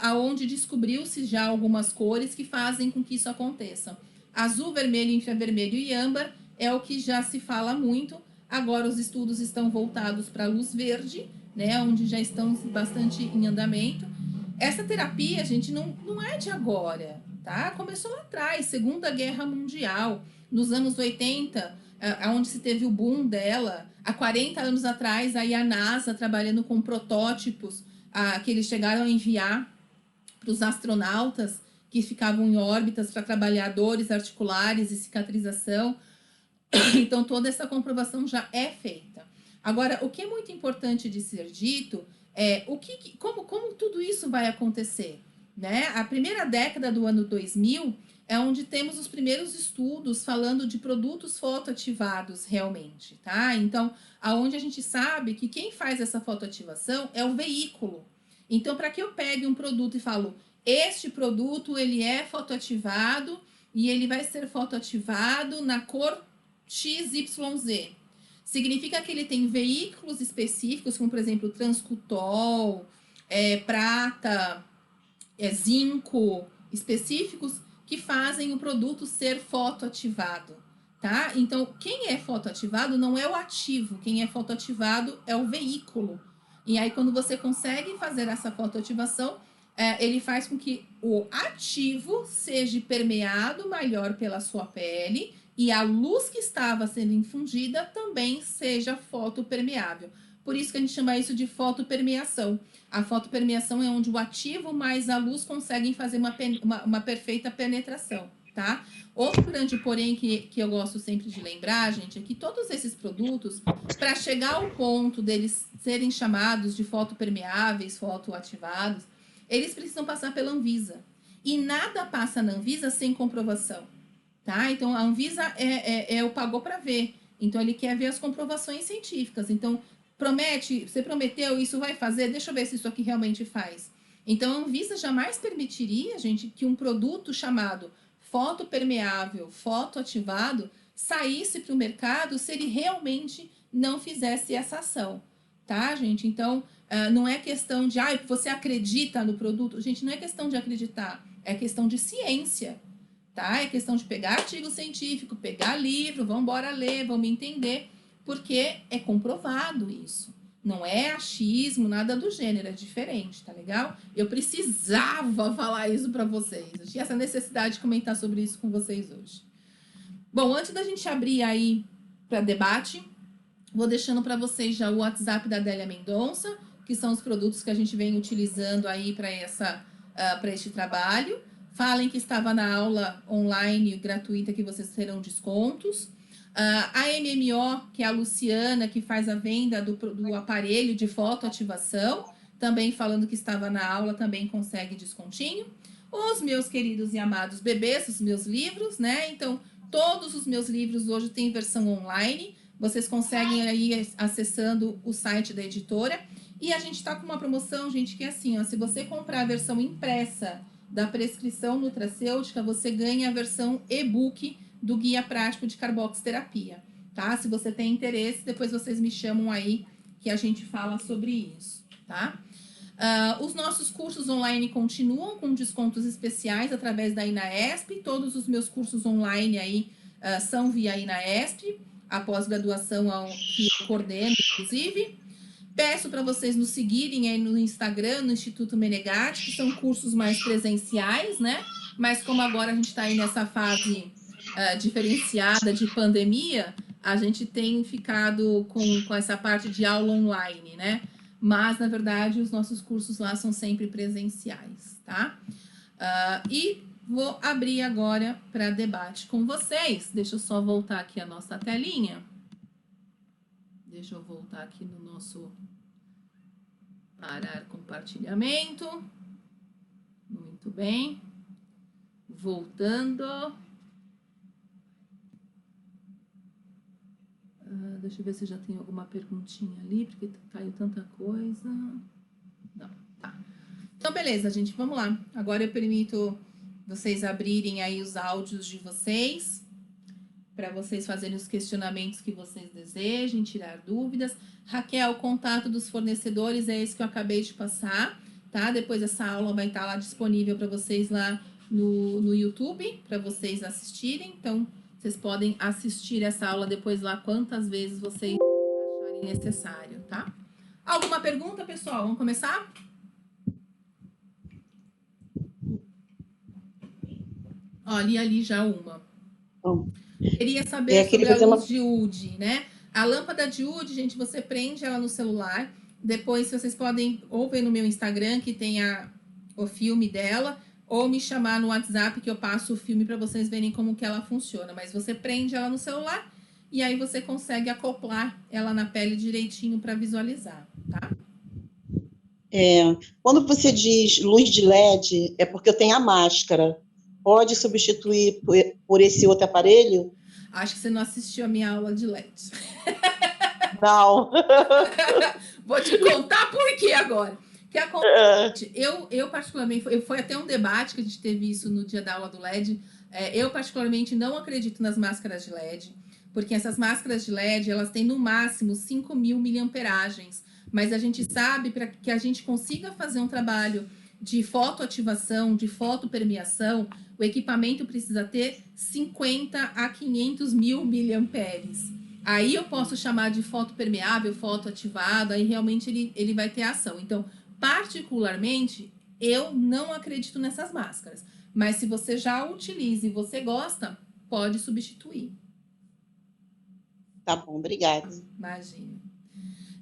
Speaker 1: aonde descobriu-se já algumas cores que fazem com que isso aconteça. Azul, vermelho, infravermelho e âmbar é o que já se fala muito. Agora os estudos estão voltados para a luz verde, né? Onde já estão bastante em andamento. Essa terapia, gente, não é de agora, tá? Começou lá atrás, Segunda Guerra Mundial, nos anos 80, onde se teve o boom dela. Há 40 anos atrás, aí a NASA trabalhando com protótipos que eles chegaram a enviar para os astronautas que ficavam em órbitas para trabalhar dores articulares e cicatrização. Então, toda essa comprovação já é feita. Agora, o que é muito importante de ser dito é como tudo isso vai acontecer, né? A primeira década do ano 2000 é onde temos os primeiros estudos falando de produtos fotoativados realmente, tá? Então, aonde a gente sabe que quem faz essa fotoativação é o veículo. Então, para que eu pegue um produto e falo, este produto, ele é fotoativado e ele vai ser fotoativado na cor XYZ. Significa que ele tem veículos específicos, como, por exemplo, transcutol, prata, zinco, específicos, que fazem o produto ser fotoativado, tá? Então, quem é fotoativado não é o ativo, quem é fotoativado é o veículo. E aí, quando você consegue fazer essa fotoativação, ele faz com que o ativo seja permeado melhor pela sua pele e a luz que estava sendo infundida também seja fotopermeável. Por isso que a gente chama isso de fotopermeação. A fotopermeação é onde o ativo mais a luz conseguem fazer uma perfeita penetração, tá? Outro grande porém que eu gosto sempre de lembrar, gente, é que todos esses produtos, para chegar ao ponto deles serem chamados de fotopermeáveis, fotoativados, eles precisam passar pela Anvisa. E nada passa na Anvisa sem comprovação, tá? Então, a Anvisa o pagou para ver. Então, ele quer ver as comprovações científicas. Então, você prometeu, isso vai fazer, deixa eu ver se isso aqui realmente faz. Então, a Anvisa jamais permitiria, gente, que um produto chamado fotopermeável, fotoativado, saísse para o mercado se ele realmente não fizesse essa ação, tá, gente? Então, não é questão de, você acredita no produto? Gente, não é questão de acreditar, é questão de ciência, tá? É questão de pegar artigo científico, pegar livro, vamos embora ler, vamos entender, porque é comprovado isso. Não é achismo, nada do gênero, é diferente, tá legal? Eu precisava falar isso para vocês. Eu tinha essa necessidade de comentar sobre isso com vocês hoje. Bom, antes da gente abrir aí para debate, vou deixando para vocês já o WhatsApp da Adélia Mendonça, que são os produtos que a gente vem utilizando aí para este trabalho. Falem que estava na aula online gratuita que vocês terão descontos. A MMO, que é a Luciana, que faz a venda do aparelho de fotoativação, também falando que estava na aula, também consegue descontinho. Os meus queridos e amados bebês, os meus livros, né? Então, todos os meus livros hoje têm versão online. Vocês conseguem aí acessando o site da editora. E a gente está com uma promoção, gente, que é assim, ó, se você comprar a versão impressa da prescrição nutracêutica, você ganha a versão e-book do Guia Prático de Carboxterapia, tá? Se você tem interesse, depois vocês me chamam aí que a gente fala sobre isso, tá? Os nossos cursos online continuam com descontos especiais através da INAESP. Todos os meus cursos online aí são via INAESP, a pós-graduação que eu coordeno, inclusive. Peço para vocês nos seguirem aí no Instagram, no Instituto Menegatti, que são cursos mais presenciais, né? Mas como agora a gente está aí nessa fase diferenciada de pandemia, a gente tem ficado com essa parte de aula online, né? Mas, na verdade, os nossos cursos lá são sempre presenciais, tá? E vou abrir agora para debate com vocês. Deixa eu só voltar aqui a nossa telinha. Deixa eu voltar aqui no nosso parar compartilhamento. Muito bem. Voltando. Deixa eu ver se já tem alguma perguntinha ali, porque caiu tanta coisa. Não, tá. Então, beleza, gente, vamos lá. Agora eu permito vocês abrirem aí os áudios de vocês, para vocês fazerem os questionamentos que vocês desejem, tirar dúvidas. Raquel, o contato dos fornecedores é esse que eu acabei de passar, tá? Depois essa aula vai estar lá disponível para vocês lá no YouTube, para vocês assistirem. Então, vocês podem assistir essa aula depois lá quantas vezes vocês acharem necessário, tá? Alguma pergunta, pessoal? Vamos começar? Olha, ali já uma. Queria saber sobre a luz de UD, né? A lâmpada de UD, gente, você prende ela no celular. Depois vocês podem ou ver no meu Instagram, que tem o filme dela, ou me chamar no WhatsApp, que eu passo o filme para vocês verem como que ela funciona. Mas você prende ela no celular e aí você consegue acoplar ela na pele direitinho para visualizar, tá?
Speaker 2: Quando você diz luz de LED, é porque eu tenho a máscara. Pode substituir por esse outro aparelho?
Speaker 1: Acho que você não assistiu a minha aula de LED.
Speaker 2: Não.
Speaker 1: Vou te contar por quê agora. Que acontece, eu particularmente, foi até um debate que a gente teve isso no dia da aula do LED. Eu particularmente não acredito nas máscaras de LED, porque essas máscaras de LED, elas têm no máximo 5.000 miliamperagens, mas a gente sabe, para que a gente consiga fazer um trabalho de fotoativação, de fotopermeação, o equipamento precisa ter 50 a 500 mil miliamperes. Aí eu posso chamar de fotopermeável, fotoativado, aí realmente ele vai ter ação. Então, particularmente, eu não acredito nessas máscaras. Mas se você já utiliza e você gosta, pode substituir.
Speaker 2: Tá bom, obrigada.
Speaker 1: Imagina.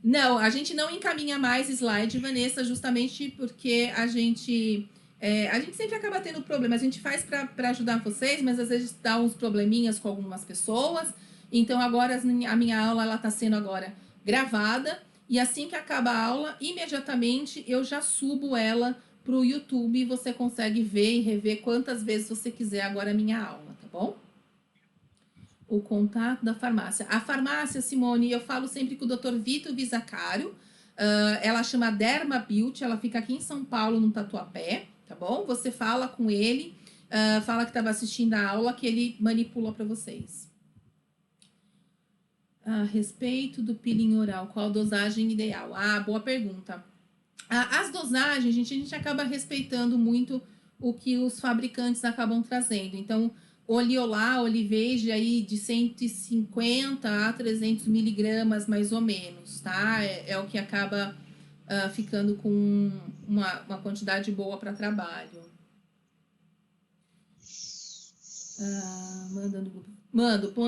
Speaker 1: Não, a gente não encaminha mais slide, Vanessa, justamente porque a gente sempre acaba tendo problemas. A gente faz para ajudar vocês, mas às vezes dá uns probleminhas com algumas pessoas. Então, agora a minha aula está sendo agora gravada. E assim que acaba a aula, imediatamente eu já subo ela para o YouTube. E você consegue ver e rever quantas vezes você quiser agora a minha aula, tá bom? O contato da farmácia. A farmácia, Simone, eu falo sempre com o Dr. Vitor Vizacário. Ela chama Derma Beauty, ela fica aqui em São Paulo, no Tatuapé, tá bom? Você fala com ele, fala que estava assistindo a aula, que ele manipula para vocês. A respeito do peeling oral, qual a dosagem ideal? Boa pergunta. As dosagens, a gente acaba respeitando muito o que os fabricantes acabam trazendo. Então, Oliolá, Olivage, aí de 150 a 300 miligramas, mais ou menos, tá? É o que acaba ficando com uma quantidade boa para trabalho. Manda no grupo.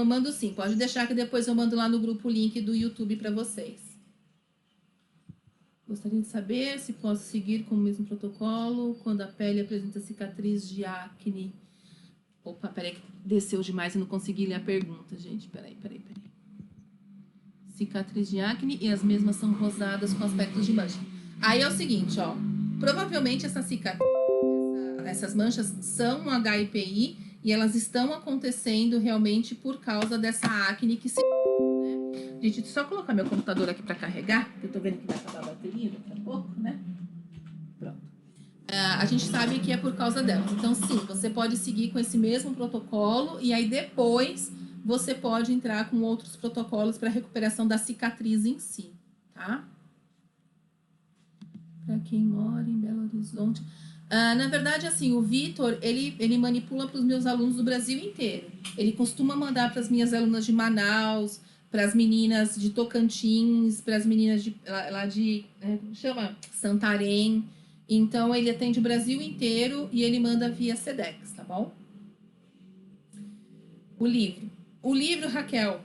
Speaker 1: Mando sim. Pode deixar que depois eu mando lá no grupo o link do YouTube para vocês. Gostaria de saber se posso seguir com o mesmo protocolo quando a pele apresenta cicatriz de acne. Opa, peraí, que desceu demais e não consegui ler a pergunta, gente. Peraí. Cicatriz de acne e as mesmas são rosadas com aspectos de mancha. Aí é o seguinte, ó. Provavelmente essas manchas são um HIPI e elas estão acontecendo realmente por causa dessa acne que se... né? Gente, só colocar meu computador aqui para carregar, que eu tô vendo que vai acabar a bateria daqui a pouco, né? Pronto. A gente sabe que é por causa delas. Então, sim, você pode seguir com esse mesmo protocolo e aí depois você pode entrar com outros protocolos para recuperação da cicatriz em si, tá? Para quem mora em Belo Horizonte. Na verdade, assim, o Vitor, ele manipula para os meus alunos do Brasil inteiro. Ele costuma mandar para as minhas alunas de Manaus, para as meninas de Tocantins, para as meninas lá de chama Santarém. Então, ele atende o Brasil inteiro e ele manda via Sedex, tá bom? O livro, Raquel,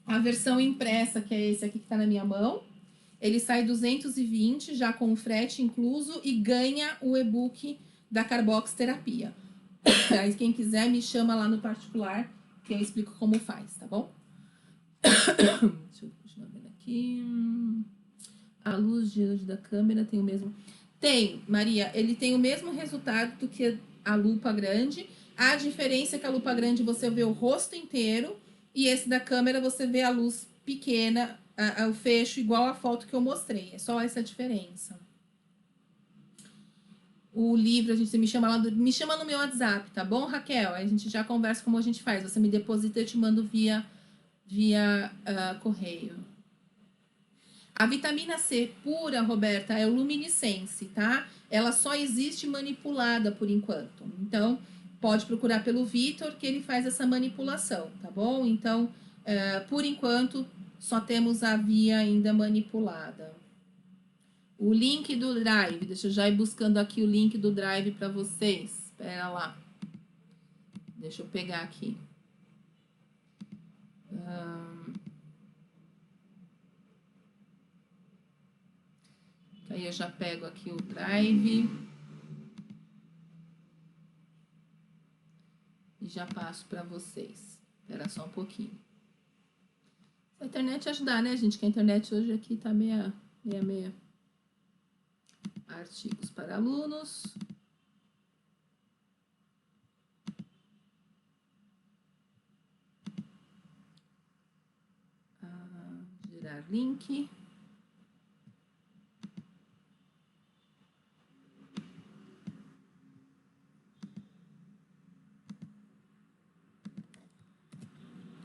Speaker 1: a versão impressa, que é esse aqui que está na minha mão, ele sai 220, já com o frete incluso, e ganha o e-book da carboxterapia. Aí, quem quiser, me chama lá no particular, que eu explico como faz, tá bom? Deixa eu continuar vendo aqui. A luz de hoje da câmera tem o mesmo... Tem, Maria, ele tem o mesmo resultado do que a lupa grande. A diferença é que a lupa grande você vê o rosto inteiro e esse da câmera você vê a luz pequena, o fecho igual a foto que eu mostrei. É só essa diferença. O livro, a gente me chama me chama no meu WhatsApp, tá bom, Raquel? Aí a gente já conversa como a gente faz. Você me deposita, eu te mando via correio. A vitamina C pura, Roberta, é o luminescence, tá? Ela só existe manipulada por enquanto. Então, pode procurar pelo Vitor, que ele faz essa manipulação, tá bom? Então, por enquanto, só temos a via ainda manipulada. O link do Drive, deixa eu já ir buscando aqui o link do Drive para vocês. Espera lá. Deixa eu pegar aqui. Aí eu já pego aqui o Drive. E já passo para vocês. Espera só um pouquinho. Se a internet ajudar, né, gente? Que a internet hoje aqui tá meia. Artigos para alunos. Gerar link.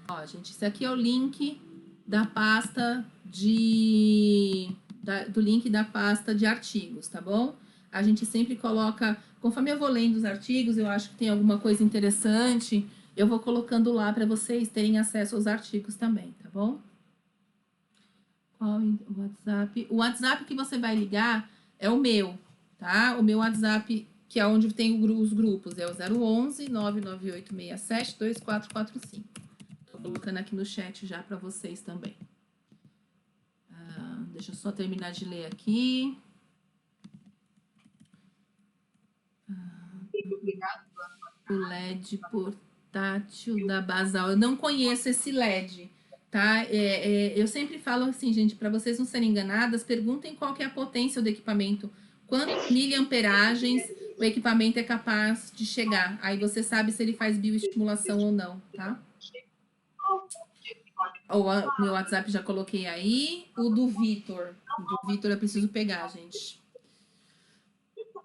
Speaker 1: Ó, gente, esse aqui é o link da pasta do link da pasta de artigos, tá bom? A gente sempre coloca, conforme eu vou lendo os artigos, eu acho que tem alguma coisa interessante, eu vou colocando lá para vocês terem acesso aos artigos também, tá bom? Qual o WhatsApp? O WhatsApp que você vai ligar é o meu, tá? O meu WhatsApp, que é onde tem os grupos, é o 011 99867 2445. Tô colocando aqui no chat já para vocês também. Deixa eu só terminar de ler aqui. O LED portátil da Basal. Eu não conheço esse LED, tá? Eu sempre falo assim, gente, para vocês não serem enganadas, perguntem qual que é a potência do equipamento. Quantas miliamperagens o equipamento é capaz de chegar. Aí você sabe se ele faz bioestimulação ou não, tá? O meu WhatsApp já coloquei aí. O do Vitor. O do Vitor eu preciso pegar, gente.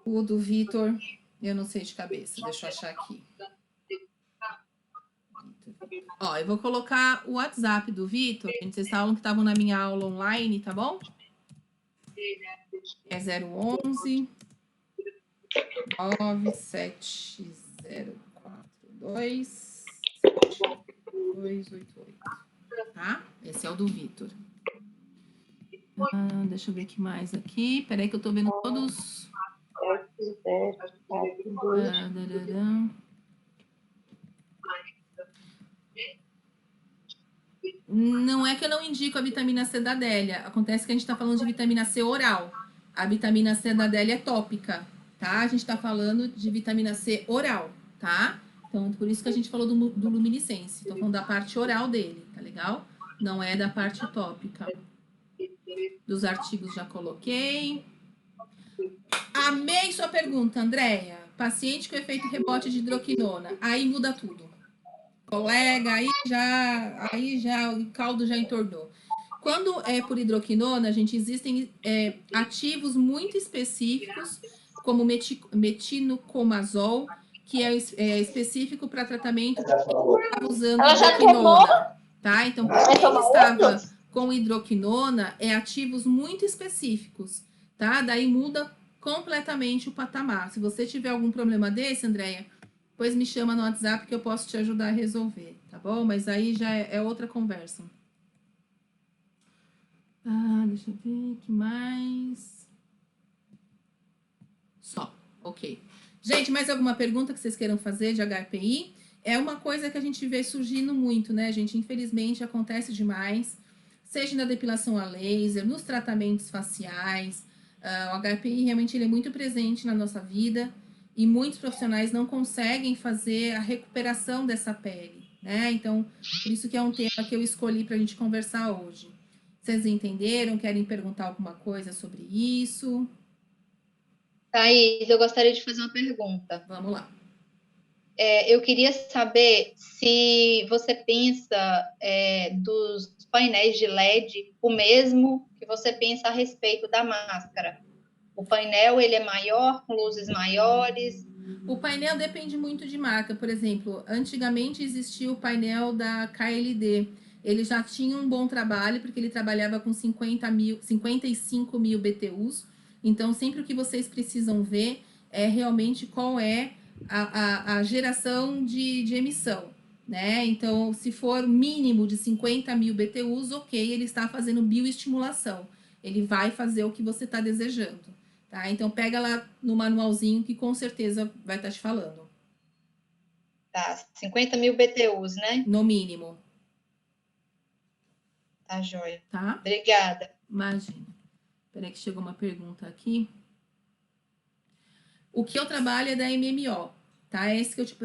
Speaker 1: O do Vitor, eu não sei de cabeça. Deixa eu achar aqui. Ó, eu vou colocar o WhatsApp do Vitor. Vocês falam que estavam na minha aula online, tá bom? É 011 97042 288. Tá? Esse é o do Vitor. Deixa eu ver o que mais aqui. Peraí que eu tô vendo todos. Não é que eu não indico a vitamina C da Adélia. Acontece que a gente tá falando de vitamina C oral. A vitamina C da Adélia é tópica, tá? A gente tá falando de vitamina C oral, tá? Então, por isso que a gente falou do luminescence. Tô falando da parte oral dele, tá legal? Não é da parte tópica. Dos artigos já coloquei. Amei sua pergunta, Andréia. Paciente com efeito rebote de hidroquinona. Aí muda tudo. Colega, aí já o caldo já entornou. Quando é por hidroquinona, gente, existem ativos muito específicos, como metinocomazol, que é específico para tratamento de quem estava usando hidroquinona, tá? Então, para quem estava com hidroquinona, ativos muito específicos, tá? Daí muda completamente o patamar. Se você tiver algum problema desse, Andréia, depois me chama no WhatsApp que eu posso te ajudar a resolver, tá bom? Mas aí já é outra conversa. Deixa eu ver, que mais? Só, ok. Gente, mais alguma pergunta que vocês queiram fazer de HPI? É uma coisa que a gente vê surgindo muito, né, gente? Infelizmente, acontece demais, seja na depilação a laser, nos tratamentos faciais. O HPI realmente ele é muito presente na nossa vida e muitos profissionais não conseguem fazer a recuperação dessa pele, né? Então, por isso que é um tema que eu escolhi para a gente conversar hoje. Vocês entenderam? Querem perguntar alguma coisa sobre isso?
Speaker 3: Thaís, eu gostaria de fazer uma pergunta.
Speaker 1: Vamos lá.
Speaker 3: Eu queria saber se você pensa dos painéis de LED o mesmo que você pensa a respeito da máscara. O painel ele é maior, com luzes maiores?
Speaker 1: O painel depende muito de marca. Por exemplo, antigamente existia o painel da KLD. Ele já tinha um bom trabalho, porque ele trabalhava com 55 mil BTUs. Então, sempre o que vocês precisam ver é realmente qual é a geração de emissão, né? Então, se for mínimo de 50 mil BTUs, ok, ele está fazendo bioestimulação. Ele vai fazer o que você está desejando. Tá? Então, pega lá no manualzinho que com certeza vai estar te falando.
Speaker 3: Tá, 50 mil BTUs, né?
Speaker 1: No mínimo.
Speaker 3: Tá, joia.
Speaker 1: Tá?
Speaker 3: Obrigada.
Speaker 1: Imagina. Peraí que chegou uma pergunta aqui. O que eu trabalho é da MMO, tá?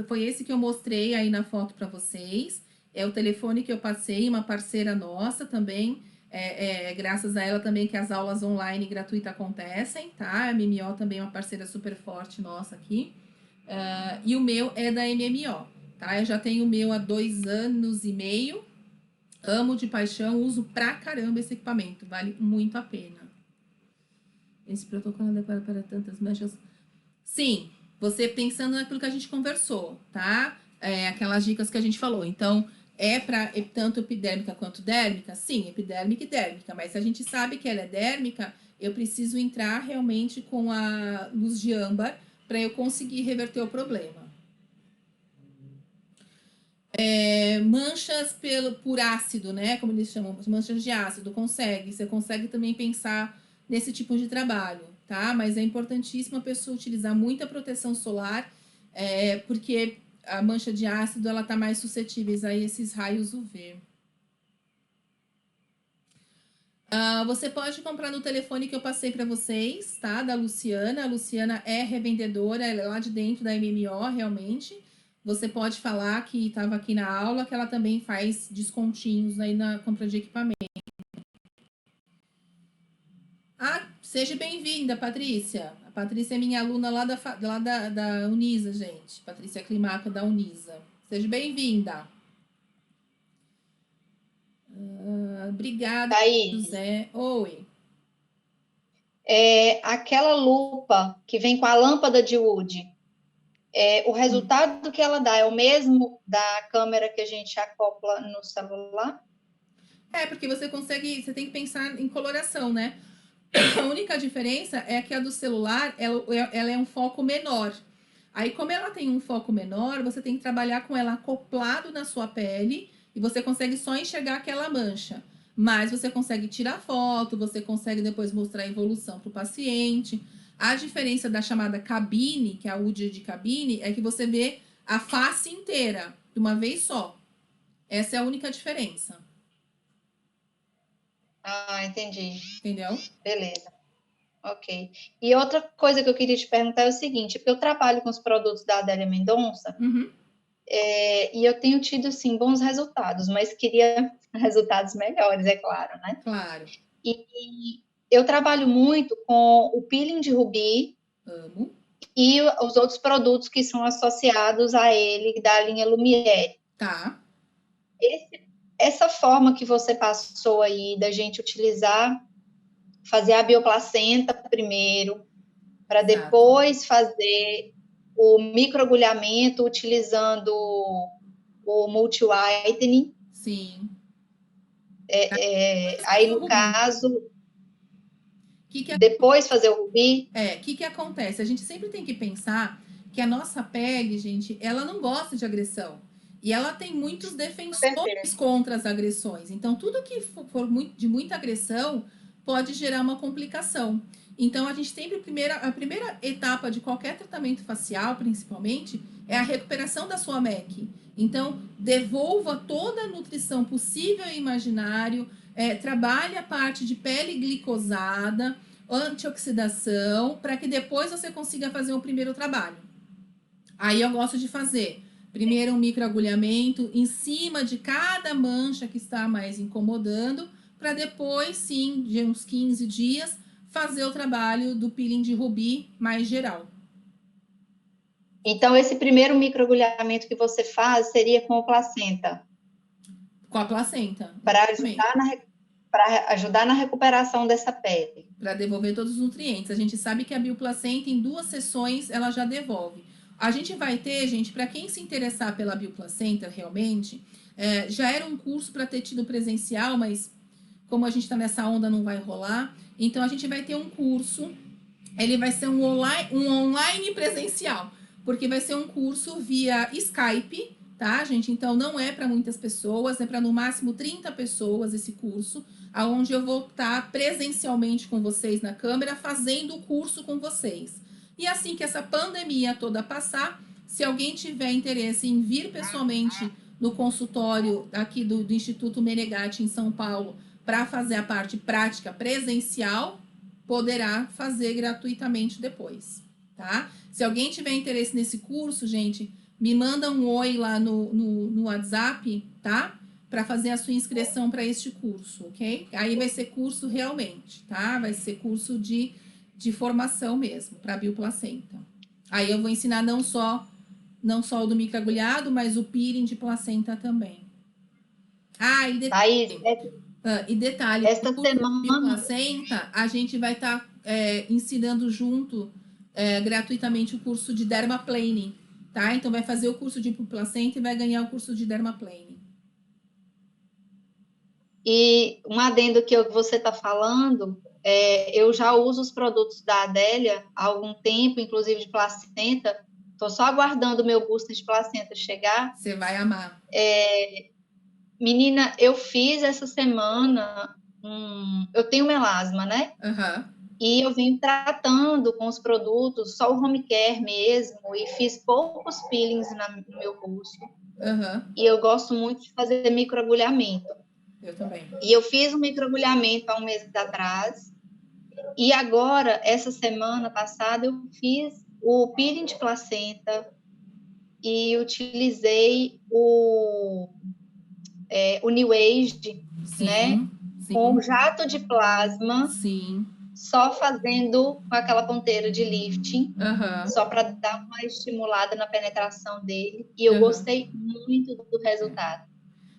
Speaker 1: Foi esse que eu mostrei aí na foto para vocês. É o telefone que eu passei, uma parceira nossa também. Graças a ela também que as aulas online gratuitas acontecem, tá? A MMO também é uma parceira super forte nossa aqui. E o meu é da MMO, tá? Eu já tenho o meu há 2 anos e meio. Amo de paixão, uso pra caramba esse equipamento. Vale muito a pena. Esse protocolo é adequado para tantas manchas. Sim, você pensando naquilo que a gente conversou, tá? Aquelas dicas que a gente falou. Então, é para tanto epidérmica quanto dérmica? Sim, epidérmica e dérmica. Mas se a gente sabe que ela é dérmica, eu preciso entrar realmente com a luz de âmbar para eu conseguir reverter o problema. Manchas por ácido, né? Como eles chamam, manchas de ácido, você consegue também pensar nesse tipo de trabalho, tá? Mas é importantíssimo a pessoa utilizar muita proteção solar, porque a mancha de ácido ela tá mais suscetível a esses raios UV. Você pode comprar no telefone que eu passei para vocês, tá? Da Luciana. A Luciana é revendedora, ela é lá de dentro da MMO, realmente. Você pode falar que estava aqui na aula, que ela também faz descontinhos aí na compra de equipamento. Seja bem-vinda, Patrícia. A Patrícia é minha aluna lá da Unisa, gente. Patrícia Climaco, da Unisa. Seja bem-vinda. Obrigada,
Speaker 3: Thaís,
Speaker 1: José. Oi.
Speaker 3: Aquela lupa que vem com a lâmpada de Wood, o resultado que ela dá é o mesmo da câmera que a gente acopla no celular?
Speaker 1: Porque você tem que pensar em coloração, né? A única diferença é que a do celular, ela é um foco menor. Aí, como ela tem um foco menor, você tem que trabalhar com ela acoplado na sua pele e você consegue só enxergar aquela mancha. Mas você consegue tirar foto, você consegue depois mostrar a evolução para o paciente. A diferença da chamada cabine, que é a UD de cabine, é que você vê a face inteira de uma vez só. Essa é a única diferença.
Speaker 3: Entendi.
Speaker 1: Entendeu?
Speaker 3: Beleza. Ok. E outra coisa que eu queria te perguntar é o seguinte, porque eu trabalho com os produtos da Adélia Mendonça, e eu tenho tido, sim, bons resultados, mas queria resultados melhores, é claro, né?
Speaker 1: Claro.
Speaker 3: E eu trabalho muito com o peeling de rubi.
Speaker 1: Amo.
Speaker 3: E os outros produtos que são associados a ele, da linha Lumière.
Speaker 1: Tá.
Speaker 3: Essa forma que você passou aí da gente utilizar, fazer a bioplacenta primeiro, para depois fazer o microagulhamento utilizando o multi-whitening.
Speaker 1: Sim.
Speaker 3: Aí, no caso, depois fazer o rubi.
Speaker 1: O que acontece? A gente sempre tem que pensar que a nossa pele, gente, ela não gosta de agressão. E ela tem muitos defensores contra as agressões. Então, tudo que for de muita agressão pode gerar uma complicação. Então, a gente sempre, a primeira etapa de qualquer tratamento facial, principalmente, é a recuperação da sua MEC. Então, devolva toda a nutrição possível e imaginário, trabalhe a parte de pele glicosada, antioxidação, para que depois você consiga fazer o primeiro trabalho. Aí eu gosto de fazer primeiro um microagulhamento em cima de cada mancha que está mais incomodando, para depois, sim, de uns 15 dias, fazer o trabalho do peeling de rubi mais geral.
Speaker 3: Então, esse primeiro microagulhamento que você faz seria com a placenta?
Speaker 1: Com a placenta.
Speaker 3: Para ajudar na recuperação dessa pele.
Speaker 1: Para devolver todos os nutrientes. A gente sabe que a bioplacenta, em 2 sessões, ela já devolve. A gente vai ter, gente, para quem se interessar pela bioplacenta, realmente, já era um curso para ter tido presencial, mas como a gente está nessa onda, não vai rolar. Então, a gente vai ter um curso, ele vai ser um online presencial, porque vai ser um curso via Skype, tá, gente? Então, não é para muitas pessoas, é para no máximo 30 pessoas esse curso, aonde eu vou estar presencialmente com vocês na câmera, fazendo o curso com vocês. E assim que essa pandemia toda passar, se alguém tiver interesse em vir pessoalmente no consultório aqui do Instituto Menegatti em São Paulo para fazer a parte prática presencial, poderá fazer gratuitamente depois, tá? Se alguém tiver interesse nesse curso, gente, me manda um oi lá no WhatsApp, tá? Para fazer a sua inscrição para este curso, ok? Aí vai ser curso realmente, tá? Vai ser curso de formação mesmo, para bioplacenta. Aí eu vou ensinar não só o do microagulhado, mas o peeling de placenta também. E detalhe,
Speaker 3: esta semana
Speaker 1: bioplacenta, a gente vai estar ensinando junto gratuitamente o curso de dermaplaning, tá? Então vai fazer o curso de bioplacenta e vai ganhar o curso de dermaplaning.
Speaker 3: E um adendo que você está falando, eu já uso os produtos da Adélia há algum tempo, inclusive de placenta. Estou só aguardando o meu booster de placenta chegar.
Speaker 1: Você vai amar.
Speaker 3: Menina, eu fiz essa semana, eu tenho melasma, né?
Speaker 1: Uhum.
Speaker 3: E eu vim tratando com os produtos, só o home care mesmo, e fiz poucos peelings no meu rosto.
Speaker 1: Uhum.
Speaker 3: E eu gosto muito de fazer microagulhamento.
Speaker 1: Eu também.
Speaker 3: E eu fiz um microagulhamento há um mês atrás. E agora, essa semana passada, eu fiz o peeling de placenta e utilizei o New Age, né?
Speaker 1: Sim.
Speaker 3: Com jato de plasma.
Speaker 1: Sim.
Speaker 3: Só fazendo com aquela ponteira de lifting,
Speaker 1: Uhum.
Speaker 3: só para dar uma estimulada na penetração dele. E eu gostei muito do resultado.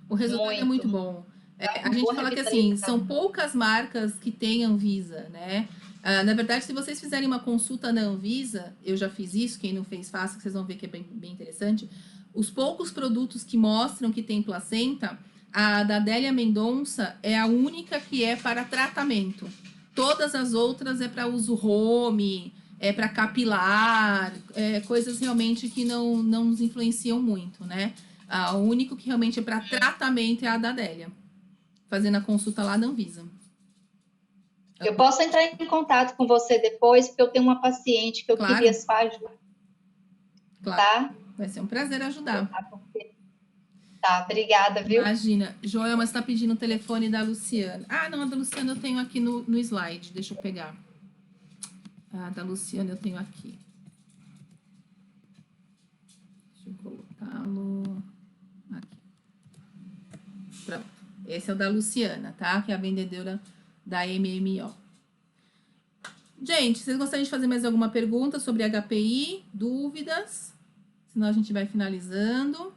Speaker 1: O resultado é muito bom. A gente fala que assim, são poucas marcas que têm Anvisa, né? Na verdade, se vocês fizerem uma consulta na Anvisa, eu já fiz isso, quem não fez, faça, que vocês vão ver que é bem interessante. Os poucos produtos que mostram que tem placenta, a da Adélia Mendonça é a única que é para tratamento. Todas as outras é para uso home, é para capilar, coisas realmente que não nos influenciam muito, né? O único que realmente é para tratamento é a da Adélia, fazendo a consulta lá da Anvisa.
Speaker 3: Eu posso entrar em contato com você depois, porque eu tenho uma paciente que eu queria só ajudar.
Speaker 1: Claro.
Speaker 3: Tá?
Speaker 1: Vai ser um prazer ajudar.
Speaker 3: Tá, obrigada, viu?
Speaker 1: Imagina. Joelma está pedindo o telefone da Luciana. Não, a da Luciana eu tenho aqui no slide. Deixa eu pegar. A da Luciana eu tenho aqui. Deixa eu colocá-lo aqui. Pronto. Esse é o da Luciana, tá? Que é a vendedora da MMO. Gente, vocês gostariam de fazer mais alguma pergunta sobre HPI? Dúvidas? Senão a gente vai finalizando.